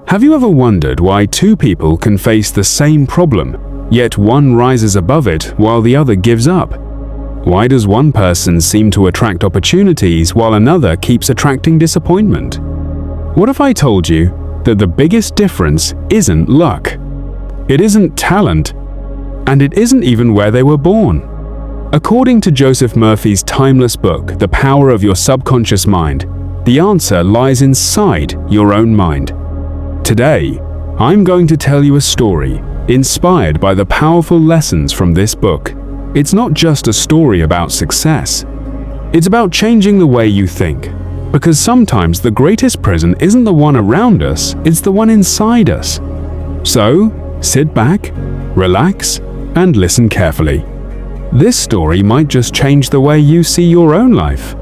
Have you ever wondered why two people can face the same problem, yet one rises above it while the other gives up? Why does one person seem to attract opportunities while another keeps attracting disappointment? What if I told you that the biggest difference isn't luck? It isn't talent, and it isn't even where they were born. According to Joseph Murphy's timeless book, The Power of Your Subconscious Mind, the answer lies inside your own mind. Today, I'm going to tell you a story inspired by the powerful lessons from this book. It's not just a story about success. It's about changing the way you think. Because sometimes the greatest prison isn't the one around us, it's the one inside us. So, sit back, relax, and listen carefully. This story might just change the way you see your own life.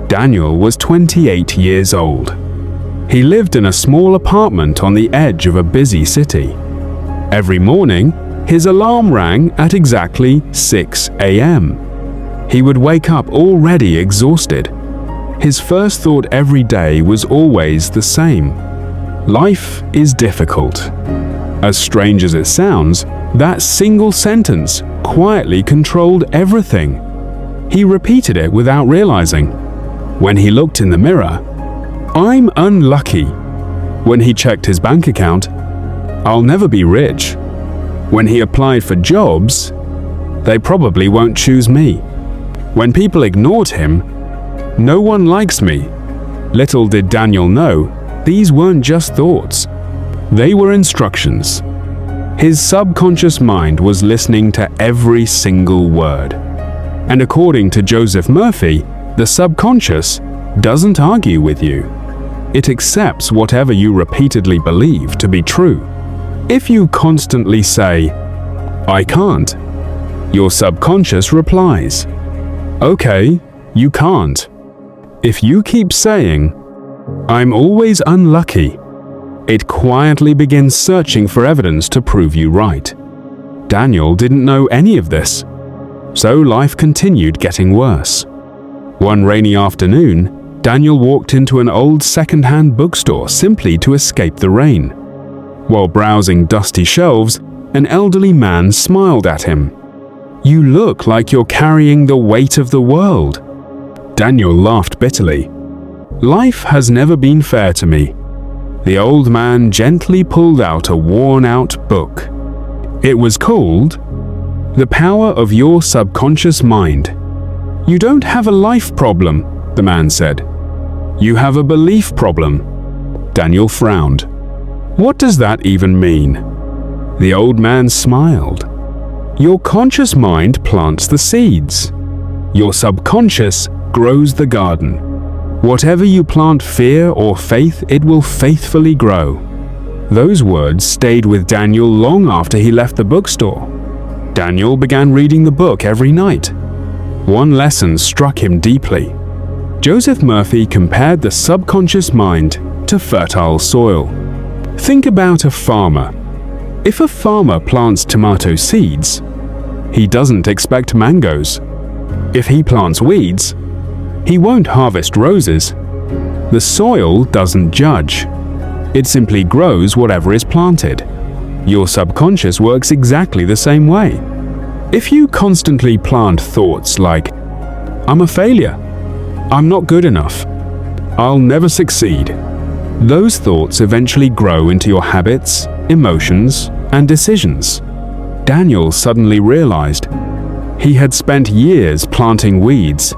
Daniel was 28 years old. He lived in a small apartment on the edge of a busy city. Every morning, his alarm rang at exactly 6 a.m. He would wake up already exhausted. His first thought every day was always the same. Life is difficult. As strange as it sounds, that single sentence quietly controlled everything. He repeated it without realizing. When he looked in the mirror, "I'm unlucky." When he checked his bank account, "I'll never be rich." When he applied for jobs, "They probably won't choose me." When people ignored him, "No one likes me." Little did Daniel know, these weren't just thoughts. They were instructions. His subconscious mind was listening to every single word. And according to Joseph Murphy, the subconscious doesn't argue with you. It accepts whatever you repeatedly believe to be true. If you constantly say, "I can't," your subconscious replies, "Okay, you can't." If you keep saying, "I'm always unlucky," it quietly begins searching for evidence to prove you right. Daniel didn't know any of this, so life continued getting worse. One rainy afternoon, Daniel walked into an old second-hand bookstore simply to escape the rain. While browsing dusty shelves, an elderly man smiled at him. "You look like you're carrying the weight of the world." Daniel laughed bitterly. "Life has never been fair to me." The old man gently pulled out a worn-out book. It was called The Power of Your Subconscious Mind. "You don't have a life problem," the man said. "You have a belief problem." Daniel frowned. "What does that even mean?" The old man smiled. "Your conscious mind plants the seeds. Your subconscious grows the garden. Whatever you plant fear or faith, it will faithfully grow." Those words stayed with Daniel long after he left the bookstore. Daniel began reading the book every night. One lesson struck him deeply. Joseph Murphy compared the subconscious mind to fertile soil. Think about a farmer. If a farmer plants tomato seeds, he doesn't expect mangoes. If he plants weeds, he won't harvest roses. The soil doesn't judge. It simply grows whatever is planted. Your subconscious works exactly the same way. If you constantly plant thoughts like, "I'm a failure," "I'm not good enough," "I'll never succeed," those thoughts eventually grow into your habits, emotions, and decisions. Daniel suddenly realized he had spent years planting weeds.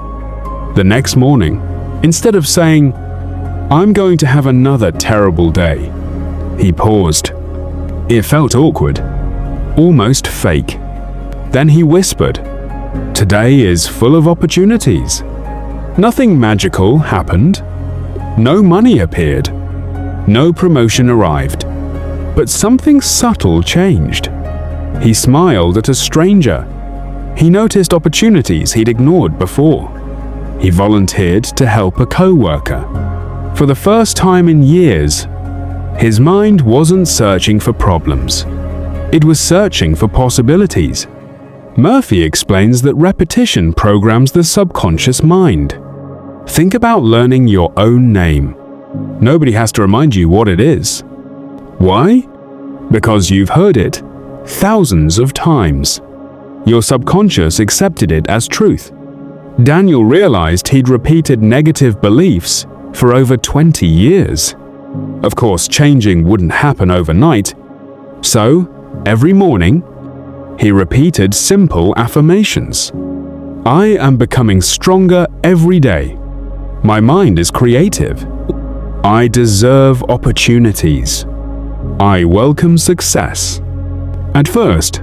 The next morning, instead of saying, "I'm going to have another terrible day," he paused. It felt awkward, almost fake. Then he whispered, "Today is full of opportunities." Nothing magical happened. No money appeared. No promotion arrived. But something subtle changed. He smiled at a stranger. He noticed opportunities he'd ignored before. He volunteered to help a co-worker. For the first time in years, his mind wasn't searching for problems. It was searching for possibilities. Murphy explains that repetition programs the subconscious mind. Think about learning your own name. Nobody has to remind you what it is. Why? Because you've heard it thousands of times. Your subconscious accepted it as truth. Daniel realized he'd repeated negative beliefs for over 20 years. Of course, changing wouldn't happen overnight. So, every morning, he repeated simple affirmations. I am becoming stronger every day. My mind is creative. I deserve opportunities. I welcome success. At first,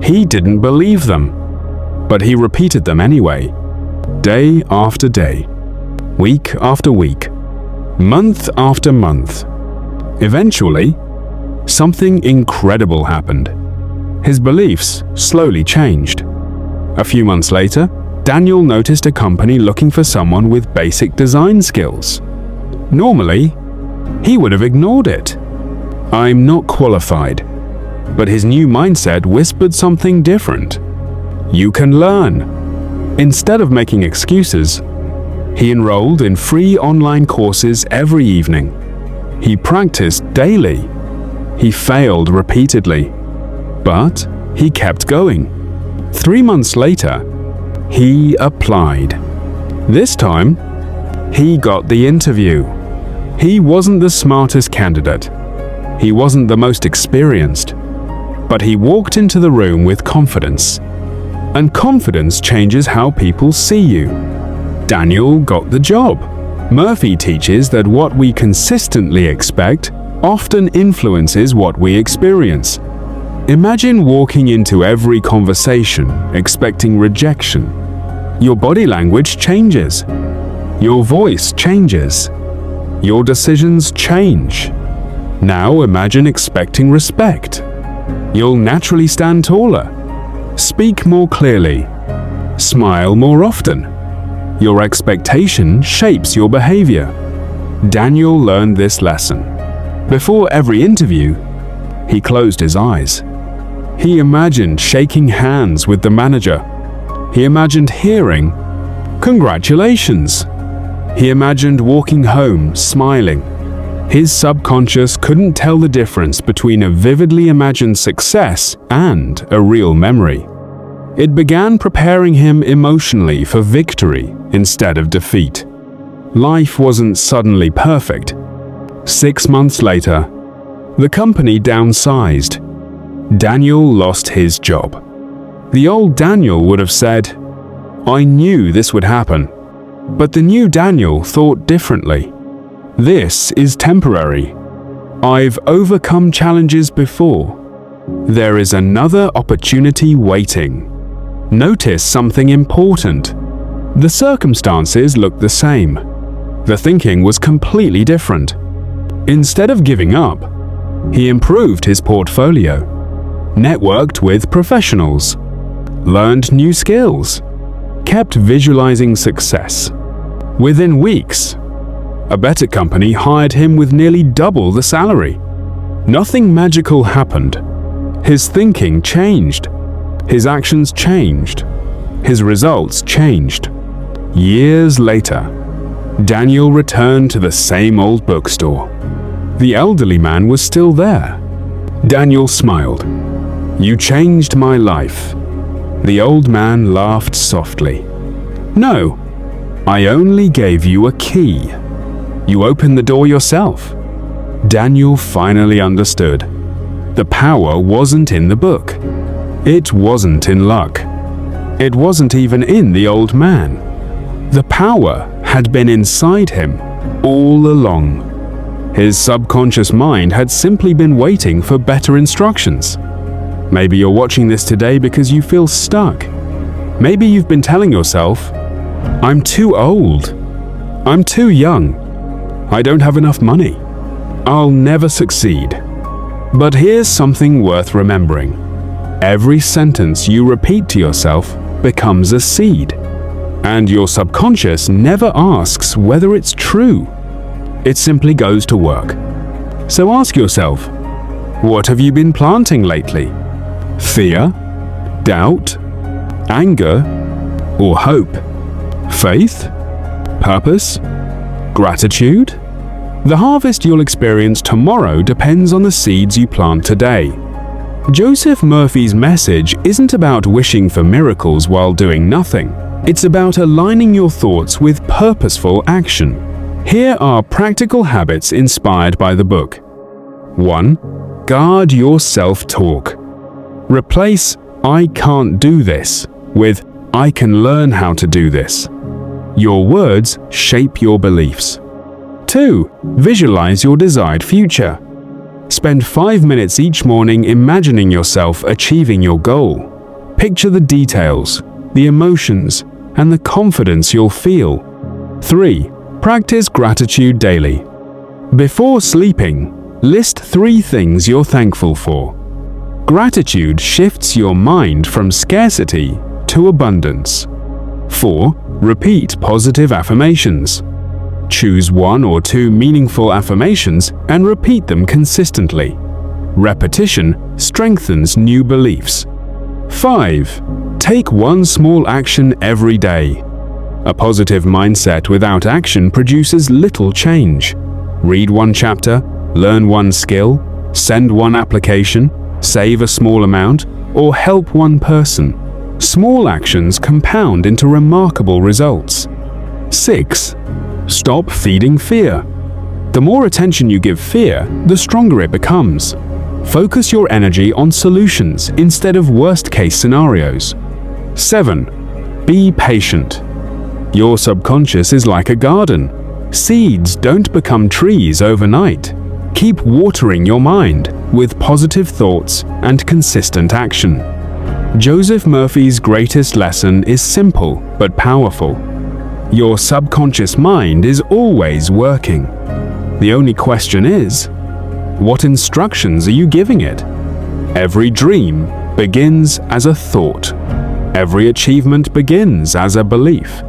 he didn't believe them, but he repeated them anyway, day after day, week after week, month after month. Eventually, something incredible happened. His beliefs slowly changed. A few months later, Daniel noticed a company looking for someone with basic design skills. Normally, he would have ignored it. I'm not qualified. But his new mindset whispered something different. You can learn. Instead of making excuses, he enrolled in free online courses every evening. He practiced daily. He failed repeatedly, but he kept going. 3 months later, he applied. This time, he got the interview. He wasn't the smartest candidate. He wasn't the most experienced. But he walked into the room with confidence. And confidence changes how people see you. Daniel got the job. Murphy teaches that what we consistently expect often influences what we experience. Imagine walking into every conversation expecting rejection. Your body language changes. Your voice changes. Your decisions change. Now imagine expecting respect. You'll naturally stand taller, speak more clearly, smile more often. Your expectation shapes your behavior. Daniel learned this lesson. Before every interview, he closed his eyes. He imagined shaking hands with the manager. He imagined hearing, "Congratulations." He imagined walking home smiling. His subconscious couldn't tell the difference between a vividly imagined success and a real memory. It began preparing him emotionally for victory instead of defeat. Life wasn't suddenly perfect. 6 months later, the company downsized. Daniel lost his job. The old Daniel would have said, "I knew this would happen." But the new Daniel thought differently. This is temporary. I've overcome challenges before. There is another opportunity waiting. Notice something important. The circumstances looked the same. The thinking was completely different. Instead of giving up, he improved his portfolio, networked with professionals, learned new skills, kept visualizing success. Within weeks, a better company hired him with nearly double the salary. Nothing magical happened. His thinking changed. His actions changed. His results changed. Years later, Daniel returned to the same old bookstore. The elderly man was still there. Daniel smiled. "You changed my life." The old man laughed softly. "No, I only gave you a key. You opened the door yourself." Daniel finally understood. The power wasn't in the book. It wasn't in luck. It wasn't even in the old man. The power had been inside him all along. His subconscious mind had simply been waiting for better instructions. Maybe you're watching this today because you feel stuck. Maybe you've been telling yourself, "I'm too old. I'm too young. I don't have enough money. I'll never succeed." But here's something worth remembering. Every sentence you repeat to yourself becomes a seed. And your subconscious never asks whether it's true. It simply goes to work. So ask yourself, what have you been planting lately? Fear, doubt, anger, or hope? Faith, purpose, gratitude, The harvest you'll experience tomorrow depends on the seeds you plant today. Joseph Murphy's message isn't about wishing for miracles while doing nothing. It's about aligning your thoughts with purposeful action. Here are practical habits inspired by the book. 1. Guard your self-talk. Replace "I can't do this" with "I can learn how to do this." Your words shape your beliefs. 2. Visualize your desired future. Spend 5 minutes each morning imagining yourself achieving your goal. Picture the details, the emotions, and the confidence you'll feel. 3. Practice gratitude daily. Before sleeping, list 3 things you're thankful for. Gratitude shifts your mind from scarcity to abundance. 4. Repeat positive affirmations. Choose 1 or 2 meaningful affirmations and repeat them consistently. Repetition strengthens new beliefs. 5. Take 1 small action every day. A positive mindset without action produces little change. Read 1 chapter, learn 1 skill, send 1 application, save a small amount, or help 1 person. Small actions compound into remarkable results. 6. Stop feeding fear. The more attention you give fear, the stronger it becomes. Focus your energy on solutions instead of worst-case scenarios. 7. Be patient. Your subconscious is like a garden. Seeds don't become trees overnight. Keep watering your mind with positive thoughts and consistent action. Joseph Murphy's greatest lesson is simple but powerful. Your subconscious mind is always working. The only question is, what instructions are you giving it? Every dream begins as a thought. Every achievement begins as a belief.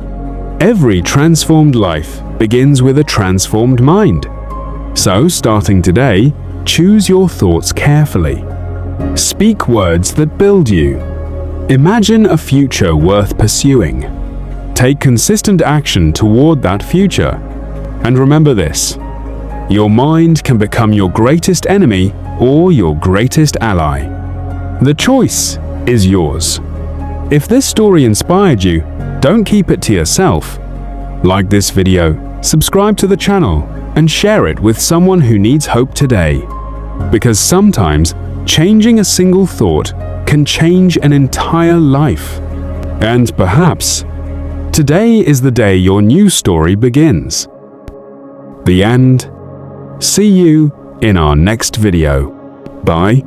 Every transformed life begins with a transformed mind. So, starting today, choose your thoughts carefully. Speak words that build you. Imagine a future worth pursuing. Take consistent action toward that future. And remember this: your mind can become your greatest enemy or your greatest ally. The choice is yours. If this story inspired you, don't keep it to yourself. Like this video, subscribe to the channel, and share it with someone who needs hope today. Because sometimes, changing a single thought can change an entire life. And perhaps, today is the day your new story begins. The end. See you in our next video. Bye.